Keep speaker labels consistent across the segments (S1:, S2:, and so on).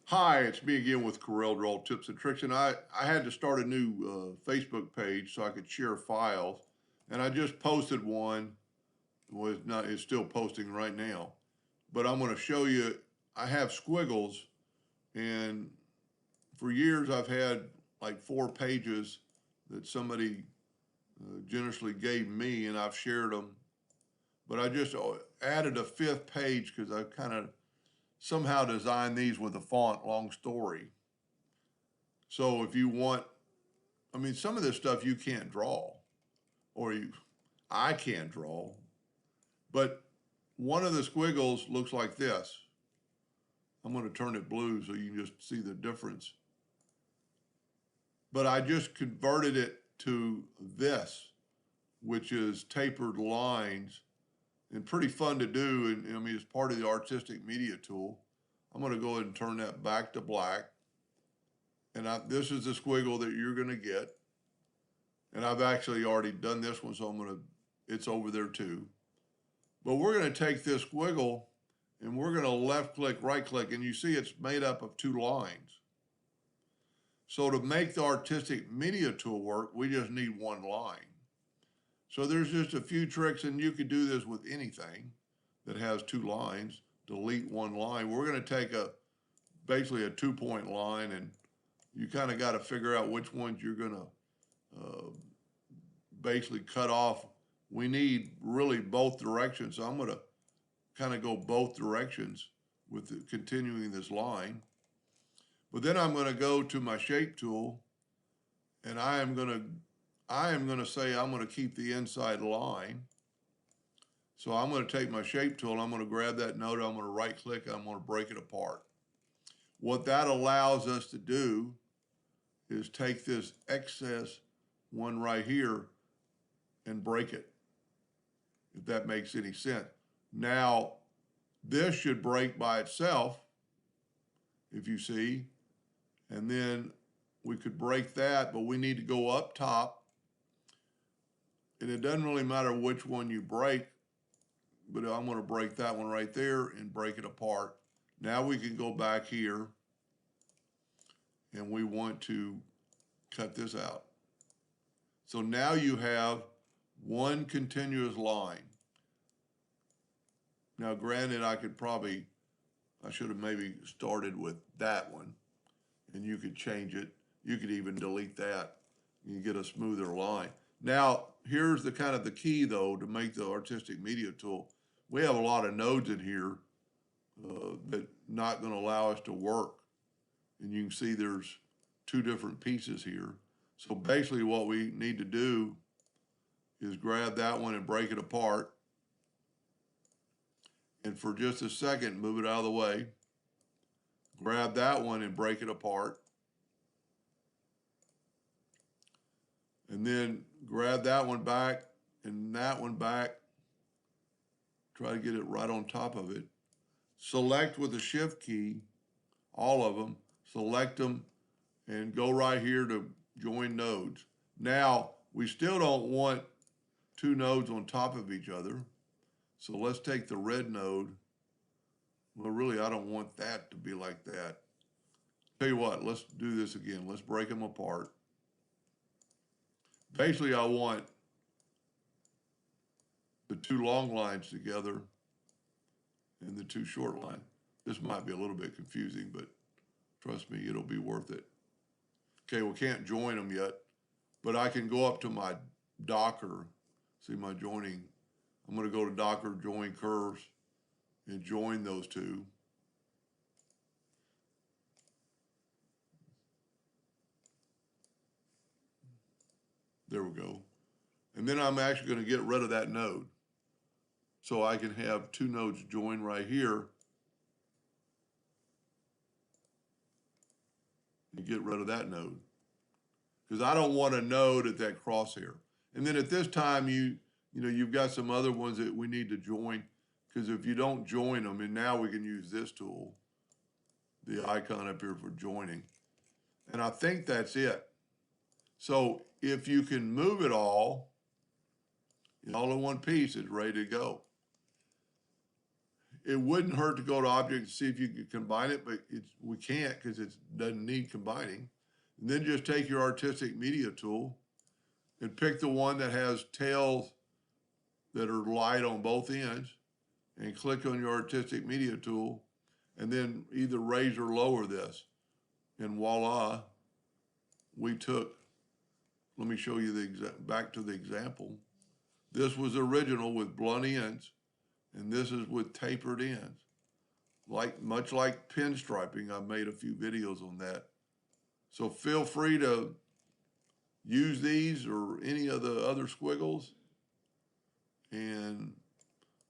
S1: Hi, it's me again with Corel Draw Tips and Tricks, and I had to start a new Facebook page so I could share files, and I just posted one. Was not It's still posting right now, but I'm going to show you. I have squiggles, and for years I've had like 4 pages that somebody generously gave me, and I've shared them. But I just added a fifth page because I kind of somehow designed these with a font. Long story. So if you want, I mean, some of this stuff you can't draw, or I can't draw, but one of the squiggles looks like this. I'm going to turn it blue so you can just see the difference. But I just converted it to this, which is tapered lines, and pretty fun to do. And I mean, it's part of the artistic media tool. I'm going to go ahead and turn that back to black. And this is the squiggle that you're going to get. And I've actually already done this one, so it's over there too. But we're going to take this squiggle and we're going to left click, right click, and you see it's made up of 2 lines. So to make the artistic media tool work, we just need 1 line. So there's just a few tricks, and you could do this with anything that has 2 lines. Delete 1 line. We're going to take basically a 2-point line, and you kind of got to figure out which ones you're going to basically cut off. We need really both directions. So I'm going to kind of go both directions with continuing this line. But then I'm going to go to my shape tool, and I am going to say I'm going to keep the inside line. So I'm going to take my shape tool, I'm going to grab that node, I'm going to right click, I'm going to break it apart. What that allows us to do is take this excess one right here and break it, if that makes any sense. Now, this should break by itself, if you see, and then we could break that, but we need to go up top, and it doesn't really matter which one you break, but I'm going to break that one right there and break it apart. Now we can go back here, and we want to cut this out. So now you have one continuous line. Now, granted, I should have maybe started with that one, and you could change it. You could even delete that. You get a smoother line. Now, here's the kind of the key, though, to make the artistic media tool. We have a lot of nodes in here that not going to allow us to work. And you can see there's 2 different pieces here. So basically what we need to do is grab that one and break it apart. And for just a second, move it out of the way. Grab that one and break it apart. And then grab that one back and that one back. Try to get it right on top of it. Select with the shift key, all of them, select them, and go right here to join nodes. Now, we still don't want 2 nodes on top of each other. So let's take the red node. Well, really, I don't want that to be like that. Tell you what, let's do this again. Let's break them apart. Basically, I want the 2 long lines together and the 2 short lines. This might be a little bit confusing, but trust me, it'll be worth it. Okay, we can't join them yet, but I can go up to my Docker. See my joining. I'm going to go to Docker, join curves, and join those 2. There we go. And then I'm actually going to get rid of that node. So I can have 2 nodes join right here and get rid of that node. Because I don't want a node at that crosshair. And then at this time, you've got some other ones that we need to join. Because if you don't join them, and now we can use this tool, the icon up here for joining. And I think that's it. So if you can move it all in one piece, it's ready to go. it wouldn't hurt to go to object and see if you could combine it, but we can't because it doesn't need combining. And then just take your artistic media tool and pick the one that has tails that are light on both ends and click on your artistic media tool and then either raise or lower this. And voila, we took, let me show you back to the example. This was original with blunt ends, and this is with tapered ends. Much like pinstriping, I've made a few videos on that. So feel free to use these or any of the other squiggles, and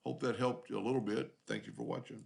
S1: hope that helped you a little bit. Thank you for watching.